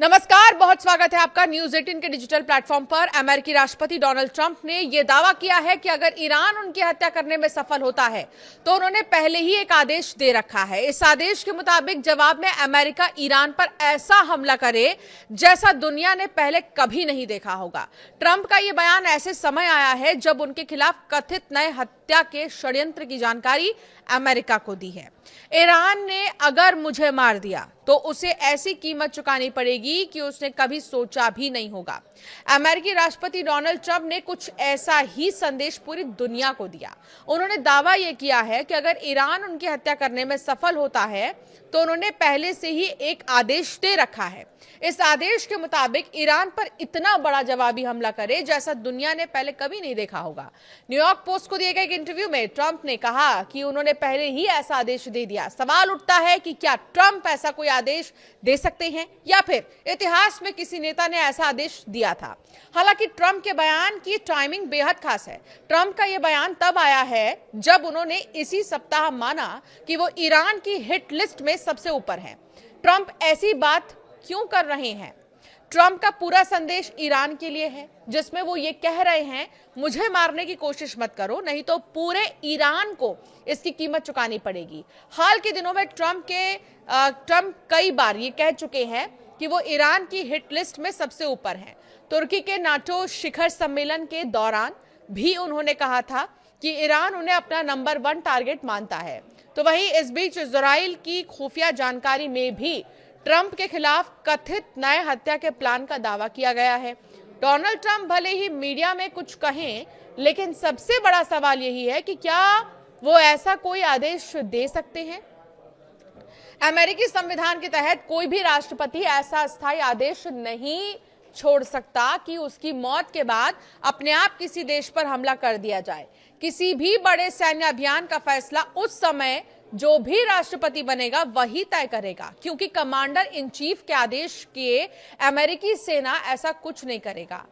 नमस्कार, बहुत स्वागत है आपका न्यूज 18 के डिजिटल प्लेटफॉर्म पर। अमेरिकी राष्ट्रपति डोनाल्ड ट्रंप ने यह दावा किया है कि अगर ईरान उनकी हत्या करने में सफल होता है तो उन्होंने पहले ही एक आदेश दे रखा है। इस आदेश के मुताबिक जवाब में अमेरिका ईरान पर ऐसा हमला करे जैसा दुनिया ने पहले कभी नहीं देखा होगा। ट्रंप का यह बयान ऐसे समय आया है जब उनके खिलाफ कथित नए हत्या के षड्यंत्र की जानकारी अमेरिका को दी है। ईरान ने अगर मुझे मार दिया तो उसे ऐसी कीमत चुकानी पड़ेगी कि उसने कभी सोचा भी नहीं होगा। अमेरिकी राष्ट्रपति डोनाल्ड ट्रंप ने कुछ ऐसा ही संदेश पूरी दुनिया को दिया। उन्होंने दावा यह किया है कि अगर ईरान उनकी हत्या करने में सफल होता है तो उन्होंने पहले से ही एक आदेश दे रखा है। इस आदेश के मुताबिक ईरान पर इतना बड़ा जवाबी हमला करे जैसा दुनिया ने पहले कभी नहीं देखा होगा। न्यूयॉर्क पोस्ट को दिए गए एक इंटरव्यू में ट्रंप ने कहा कि उन्होंने पहले ही ऐसा आदेश दे दिया। सवाल उठता है कि क्या ट्रंप ऐसा कोई आदेश दे सकते हैं या फिर इतिहास में किसी नेता ने ऐसा आदेश दिया था। हालांकि ट्रंप के बयान की टाइमिंग बेहद खास है। ट्रंप का यह बयान तब आया है जब उन्होंने इसी सप्ताह माना कि वो ईरान की हिट लिस्ट में सबसे ऊपर हैं। ट्रंप ऐसी बात क्यों कर रहे हैं? ट्रंप का पूरा संदेश ईरान के लिए है, जिसमें वो ये कह रहे हैं मुझे मारने की कोशिश मत करो, नहीं तो पूरे ईरान को इसकी कीमत चुकानी पड़ेगी। हाल के दिनों में ट्रंप कई बार ये कह चुके हैं कि वो ईरान की हिट लिस्ट में सबसे ऊपर हैं। तुर्की के नाटो शिखर सम्मेलन के दौरान भी उन्होंने कहा था कि ईरान उन्हें अपना नंबर 1 टारगेट मानता है। तो वहीं इस बीच इजराइल की खुफिया जानकारी में भी ट्रंप के खिलाफ कथित नए हत्या के प्लान का दावा किया गया है। डोनाल्ड ट्रंप भले ही मीडिया में कुछ कहें, लेकिन सबसे बड़ा सवाल यही है कि क्या वो ऐसा कोई आदेश दे सकते हैं? अमेरिकी संविधान के तहत कोई भी राष्ट्रपति ऐसा अस्थायी आदेश नहीं छोड़ सकता कि उसकी मौत के बाद अपने आप किसी देश पर हमला कर दिया जाए। किसी भी बड़े सैन्य अभियान का फैसला उस समय जो भी राष्ट्रपति बनेगा वही तय करेगा, क्योंकि कमांडर इन चीफ के आदेश के अमेरिकी सेना ऐसा कुछ नहीं करेगा।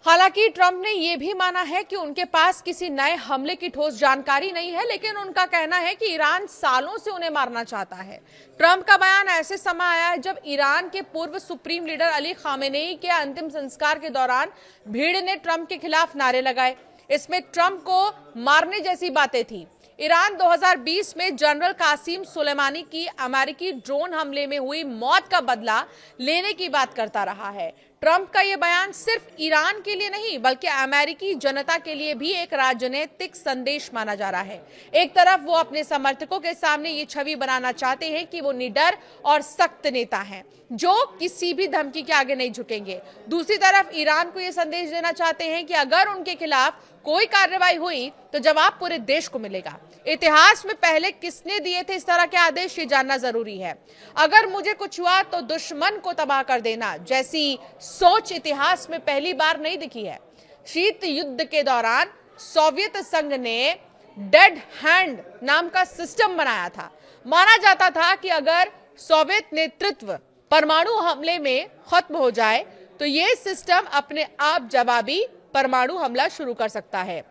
हालांकि ट्रंप ने यह भी माना है कि उनके पास किसी नए हमले की ठोस जानकारी नहीं है, लेकिन उनका कहना है कि ईरान सालों से उन्हें मारना चाहता है। ट्रंप का बयान ऐसे समय आया है जब ईरान के पूर्व सुप्रीम लीडर अली खामेनेई के अंतिम संस्कार के दौरान भीड़ ने ट्रंप के खिलाफ नारे लगाए। इसमें ट्रंप को मारने जैसी बातें थी। ईरान 2020 में जनरल कासिम सुलेमानी की अमेरिकी ड्रोन हमले में हुई मौत का बदला लेने की बात करता रहा है। ट्रंप का यह बयान सिर्फ ईरान के लिए नहीं बल्कि अमेरिकी जनता के लिए भी एक राजनीतिक संदेश माना जा रहा है। एक तरफ वो अपने समर्थकों के सामने ये छवि बनाना चाहते हैं कि वो निडर और सख्त नेता हैं जो किसी भी धमकी के आगे नहीं झुकेंगे। दूसरी तरफ ईरान को ये संदेश देना चाहते हैं कि अगर उनके खिलाफ कोई कार्रवाई हुई तो जवाब पूरे देश को मिलेगा। इतिहास में पहले किसने दिए थे इस तरह के आदेश, ये जानना जरूरी है। अगर मुझे कुछ हुआ तो दुश्मन को तबाह कर देना जैसी सोच इतिहास में पहली बार नहीं दिखी है। शीत युद्ध के दौरान सोवियत संघ ने डेड हैंड नाम का सिस्टम बनाया था। माना जाता था कि अगर सोवियत नेतृत्व परमाणु हमले में खत्म हो जाए तो यह सिस्टम अपने आप जवाबी परमाणु हमला शुरू कर सकता है।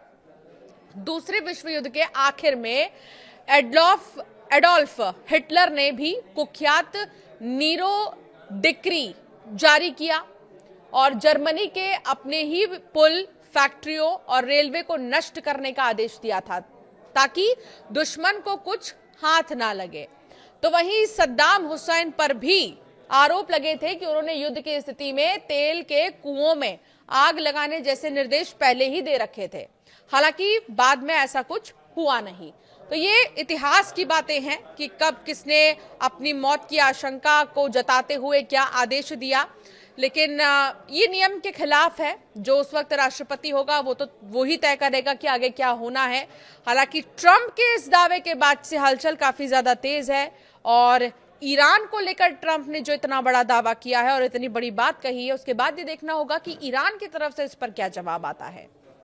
दूसरे विश्व युद्ध के आखिर में एडोल्फ हिटलर ने भी कुख्यात नीरो डिक्री जारी किया और जर्मनी के अपने ही पुल, फैक्ट्रियों और रेलवे को नष्ट करने का आदेश दिया था ताकि दुश्मन को कुछ हाथ ना लगे। तो वहीं सद्दाम हुसैन पर भी आरोप लगे थे कि उन्होंने युद्ध की स्थिति में तेल के कुओं में आग लगाने जैसे निर्देश पहले ही दे रखे थे। हालांकि बाद में ऐसा कुछ हुआ नहीं। तो ये इतिहास की बातें हैं कि कब किसने अपनी मौत की आशंका को जताते हुए क्या आदेश दिया, लेकिन ये नियम के खिलाफ है। जो उस वक्त राष्ट्रपति होगा वो ही तय करेगा कि आगे क्या होना है। हालांकि ट्रंप के इस दावे के बाद से हलचल काफी ज्यादा तेज है और ईरान को लेकर ट्रंप ने जो इतना बड़ा दावा किया है और इतनी बड़ी बात कही है, उसके बाद ये देखना होगा कि ईरान की तरफ से इस पर क्या जवाब आता है।